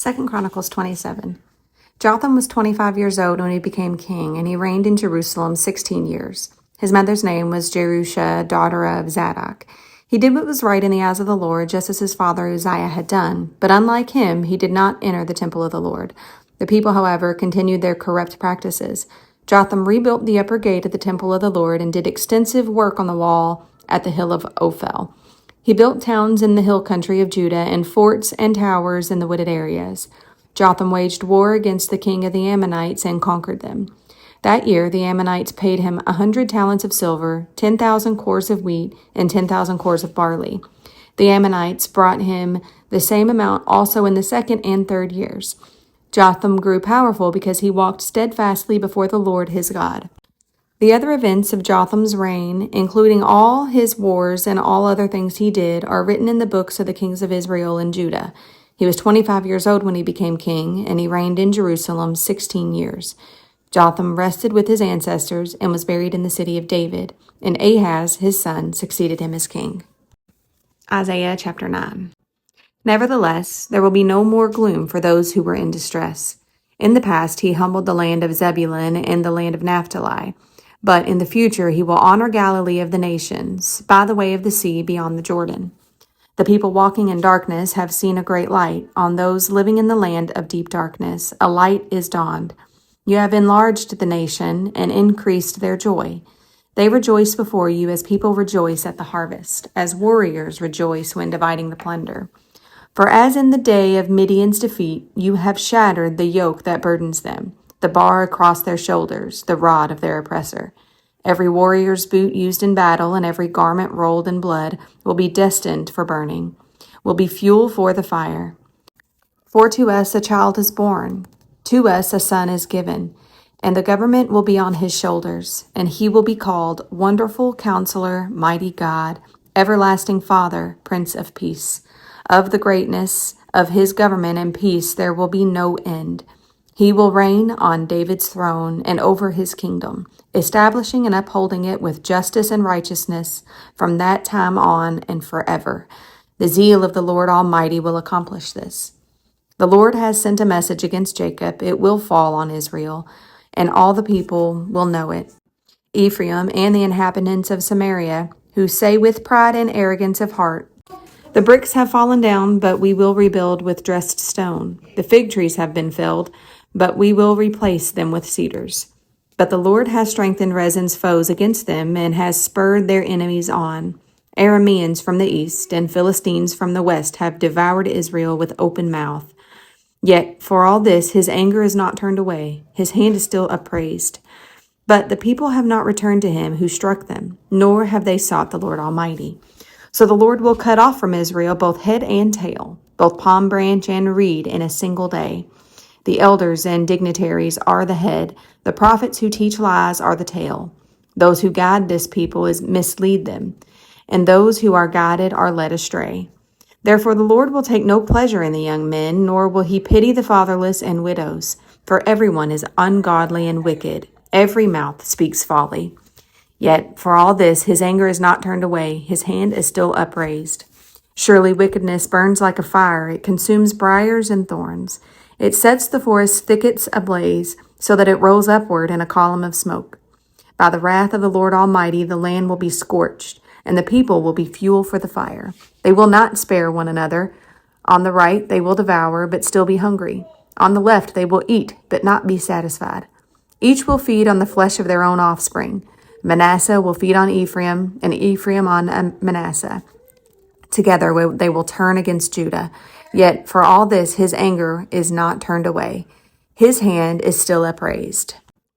2 Chronicles 27. Jotham was 25 years old when he became king, and he reigned in Jerusalem 16 years. His mother's name was Jerusha, daughter of Zadok. He did what was right in the eyes of the Lord, just as his father Uzziah had done. But unlike him, he did not enter the temple of the Lord. The people, however, continued their corrupt practices. Jotham rebuilt the upper gate of the temple of the Lord and did extensive work on the wall at the hill of Ophel. He built towns in the hill country of Judah and forts and towers in the wooded areas. Jotham waged war against the king of the Ammonites and conquered them. That year the Ammonites paid him 100 talents of silver, 10,000 cores of wheat, and 10,000 cores of barley. The Ammonites brought him the same amount also in the second and third years. Jotham grew powerful because he walked steadfastly before the Lord his God. The other events of Jotham's reign, including all his wars and all other things he did, are written in the books of the kings of Israel and Judah. He was 25 years old when he became king, and he reigned in Jerusalem 16 years. Jotham rested with his ancestors and was buried in the city of David, and Ahaz, his son, succeeded him as king. Isaiah chapter 9. Nevertheless, there will be no more gloom for those who were in distress. In the past he humbled the land of Zebulun and the land of Naphtali. But in the future he will honor Galilee of the nations, by the way of the sea beyond the Jordan. The people walking in darkness have seen a great light. On those living in the land of deep darkness, a light is dawned. You have enlarged the nation and increased their joy. They rejoice before you as people rejoice at the harvest, as warriors rejoice when dividing the plunder. For as in the day of Midian's defeat, you have shattered the yoke that burdens them, the bar across their shoulders, the rod of their oppressor. Every warrior's boot used in battle and every garment rolled in blood will be destined for burning, will be fuel for the fire. For to us a child is born, to us a son is given, and the government will be on his shoulders, and he will be called Wonderful Counselor, Mighty God, Everlasting Father, Prince of Peace. Of the greatness of his government and peace there will be no end. He will reign on David's throne and over his kingdom, establishing and upholding it with justice and righteousness from that time on and forever. The zeal of the Lord Almighty will accomplish this. The Lord has sent a message against Jacob. It will fall on Israel, and all the people will know it. Ephraim and the inhabitants of Samaria, who say with pride and arrogance of heart, the bricks have fallen down, but we will rebuild with dressed stone. The fig trees have been felled, but we will replace them with cedars. But the Lord has strengthened Rezin's foes against them and has spurred their enemies on. Arameans from the east and Philistines from the west have devoured Israel with open mouth. Yet for all this his anger is not turned away, his hand is still upraised. But the people have not returned to him who struck them, nor have they sought the Lord Almighty. So the Lord will cut off from Israel both head and tail, both palm branch and reed in a single day. The elders and dignitaries are the head, the prophets who teach lies are the tail. Those who guide this people mislead them, and those who are guided are led astray. Therefore the Lord will take no pleasure in the young men, nor will he pity the fatherless and widows, for everyone is ungodly and wicked. Every mouth speaks folly. Yet for all this his anger is not turned away, his hand is still upraised. Surely wickedness burns like a fire, it consumes briars and thorns. It sets the forest thickets ablaze, so that it rolls upward in a column of smoke. By the wrath of the Lord Almighty the land will be scorched, and the people will be fuel for the fire. They will not spare one another. On the right they will devour, but still be hungry. On the left they will eat, but not be satisfied. Each will feed on the flesh of their own offspring. Manasseh will feed on Ephraim, and Ephraim on Manasseh. Together they will turn against Judah. Yet for all this his anger is not turned away. His hand is still upraised.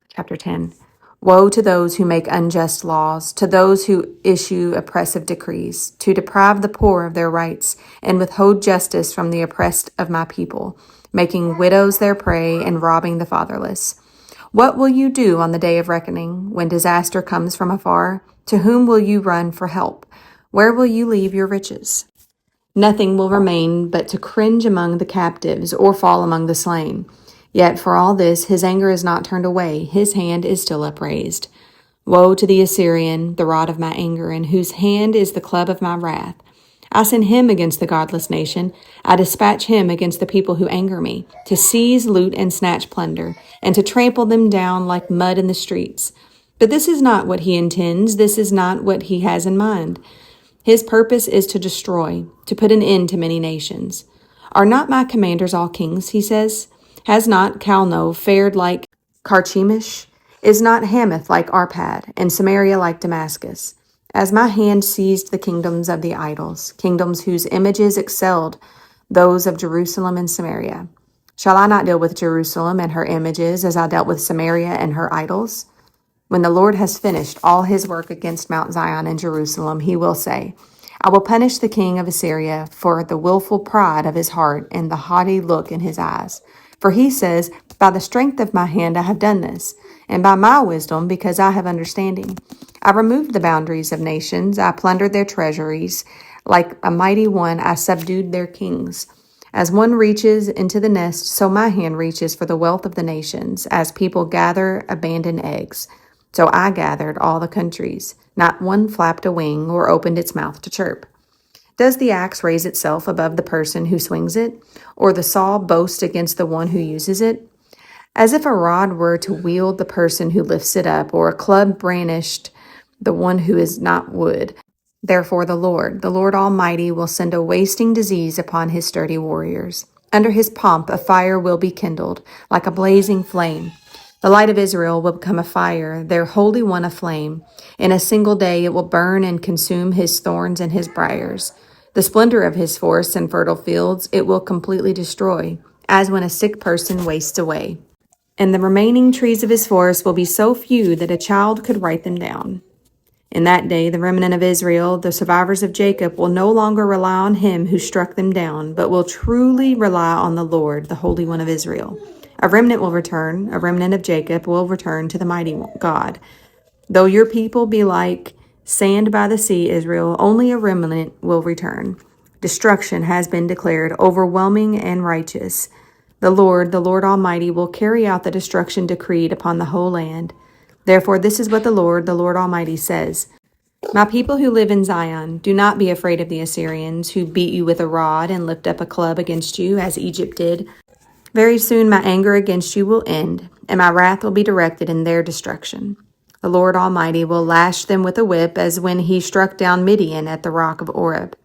Chapter 10. Woe to those who make unjust laws, to those who issue oppressive decrees, to deprive the poor of their rights, and withhold justice from the oppressed of my people, making widows their prey and robbing the fatherless. What will you do on the day of reckoning, when disaster comes from afar? To whom will you run for help? Where will you leave your riches? Nothing will remain but to cringe among the captives or fall among the slain. Yet for all this his anger is not turned away, his hand is still upraised. Woe to the Assyrian, the rod of my anger, in whose hand is the club of my wrath. I send him against the godless nation. I dispatch him against the people who anger me, to seize, loot, and snatch plunder, and to trample them down like mud in the streets. But this is not what he intends. This is not what he has in mind. His purpose is to destroy, to put an end to many nations. Are not my commanders all kings, he says? Has not Calno fared like Carchemish? Is not Hamath like Arpad, and Samaria like Damascus? As my hand seized the kingdoms of the idols, kingdoms whose images excelled those of Jerusalem and Samaria. Shall I not deal with Jerusalem and her images as I dealt with Samaria and her idols? When the Lord has finished all his work against Mount Zion and Jerusalem, he will say, I will punish the king of Assyria for the willful pride of his heart and the haughty look in his eyes. For he says, by the strength of my hand I have done this, and by my wisdom, because I have understanding. I removed the boundaries of nations, I plundered their treasuries. Like a mighty one, I subdued their kings. As one reaches into the nest, so my hand reaches for the wealth of the nations, as people gather abandoned eggs. So I gathered all the countries. Not one flapped a wing or opened its mouth to chirp. Does the axe raise itself above the person who swings it, or the saw boast against the one who uses it? As if a rod were to wield the person who lifts it up, or a club brandished the one who is not wood. Therefore the Lord Almighty, will send a wasting disease upon his sturdy warriors. Under his pomp a fire will be kindled, like a blazing flame. The light of Israel will become a fire, their Holy One a flame. In a single day it will burn and consume his thorns and his briars. The splendor of his forests and fertile fields it will completely destroy, as when a sick person wastes away. And the remaining trees of his forest will be so few that a child could write them down. In that day, the remnant of Israel, the survivors of Jacob, will no longer rely on him who struck them down, but will truly rely on the Lord, the Holy One of Israel. A remnant will return, a remnant of Jacob will return to the mighty God. Though your people be like sand by the sea, Israel, only a remnant will return. Destruction has been declared, overwhelming and righteous. The Lord Almighty, will carry out the destruction decreed upon the whole land. Therefore, this is what the Lord Almighty says. My people who live in Zion, do not be afraid of the Assyrians, who beat you with a rod and lift up a club against you, as Egypt did. Very soon my anger against you will end, and my wrath will be directed in their destruction. The Lord Almighty will lash them with a whip, as when he struck down Midian at the rock of Oreb.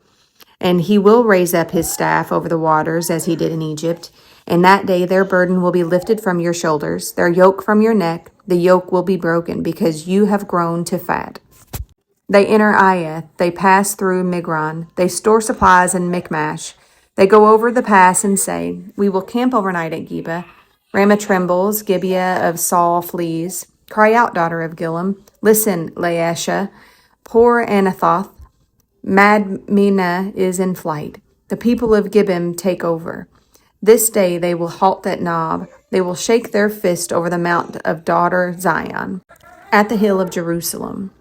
And he will raise up his staff over the waters, as he did in Egypt. In that day their burden will be lifted from your shoulders, their yoke from your neck. The yoke will be broken, because you have grown to fat. They enter Aiah, they pass through Migron, they store supplies in Michmash. They go over the pass and say, we will camp overnight at Geba. Ramah trembles, Gibeah of Saul flees. Cry out, daughter of Gillam. Listen, Laishah. Poor Anathoth. Madmenah is in flight. The people of Gibeon take over. This day they will halt at Nob. They will shake their fist over the mount of daughter Zion, at the hill of Jerusalem.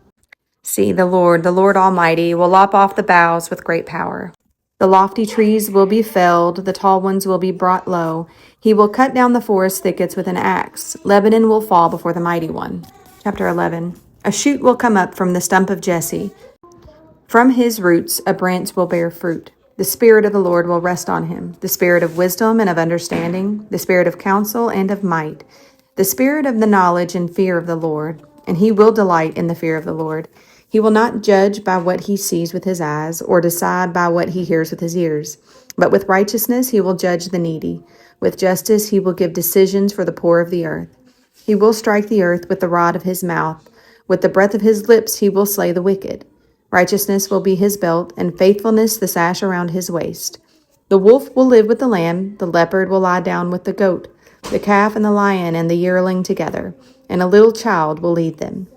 See, the Lord Almighty, will lop off the boughs with great power. The lofty trees will be felled, the tall ones will be brought low. He will cut down the forest thickets with an axe. Lebanon will fall before the mighty one. Chapter 11. A shoot will come up from the stump of Jesse. From his roots a branch will bear fruit. The Spirit of the Lord will rest on him, the Spirit of wisdom and of understanding, the Spirit of counsel and of might, the Spirit of the knowledge and fear of the Lord. And he will delight in the fear of the Lord. He will not judge by what he sees with his eyes, or decide by what he hears with his ears. But with righteousness he will judge the needy. With justice he will give decisions for the poor of the earth. He will strike the earth with the rod of his mouth. With the breath of his lips he will slay the wicked. Righteousness will be his belt, and faithfulness the sash around his waist. The wolf will live with the lamb, the leopard will lie down with the goat, the calf and the lion and the yearling together, and a little child will lead them.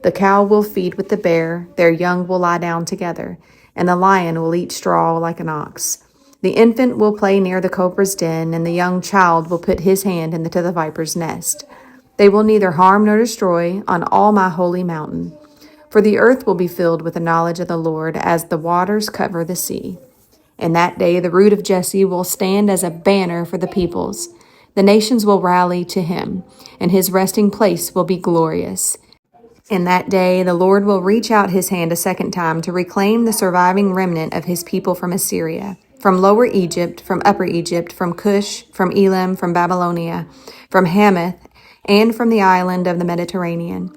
The cow will feed with the bear, their young will lie down together, and the lion will eat straw like an ox. The infant will play near the cobra's den, and the young child will put his hand into the viper's nest. They will neither harm nor destroy on all my holy mountain. For the earth will be filled with the knowledge of the Lord, as the waters cover the sea. In that day the root of Jesse will stand as a banner for the peoples. The nations will rally to him, and his resting place will be glorious. In that day, the Lord will reach out his hand a second time to reclaim the surviving remnant of his people from Assyria, from Lower Egypt, from Upper Egypt, from Cush, from Elam, from Babylonia, from Hamath, and from the island of the Mediterranean.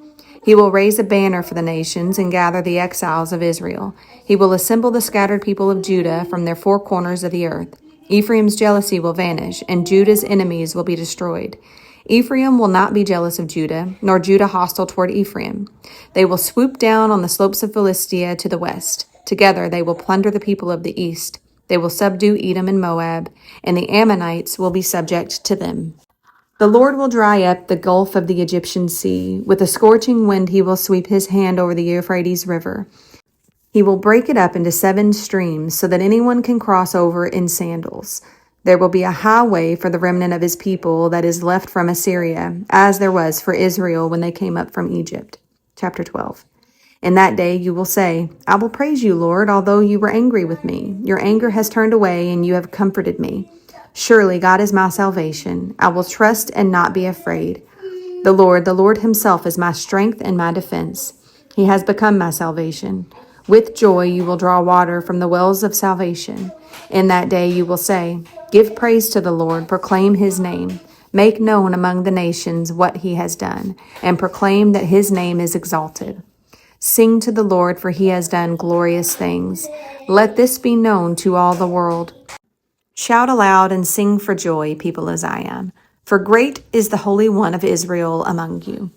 He will raise a banner for the nations and gather the exiles of Israel. He will assemble the scattered people of Judah from their four corners of the earth. Ephraim's jealousy will vanish, and Judah's enemies will be destroyed. Ephraim will not be jealous of Judah, nor Judah hostile toward Ephraim. They will swoop down on the slopes of Philistia to the west. Together they will plunder the people of the east. They will subdue Edom and Moab, and the Ammonites will be subject to them. The Lord will dry up the gulf of the Egyptian sea. With a scorching wind he will sweep his hand over the Euphrates River. He will break it up into 7 streams so that anyone can cross over in sandals. There will be a highway for the remnant of his people that is left from Assyria, as there was for Israel when they came up from Egypt. Chapter 12. In that day you will say, I will praise you, Lord, although you were angry with me. Your anger has turned away, and you have comforted me. Surely God is my salvation. I will trust and not be afraid. The Lord himself is my strength and my defense. He has become my salvation. With joy you will draw water from the wells of salvation. In that day you will say, Give praise to the Lord, proclaim his name. Make known among the nations what he has done, and proclaim that his name is exalted. Sing to the Lord, for he has done glorious things. Let this be known to all the world. Shout aloud and sing for joy, people of Zion, for great is the Holy One of Israel among you.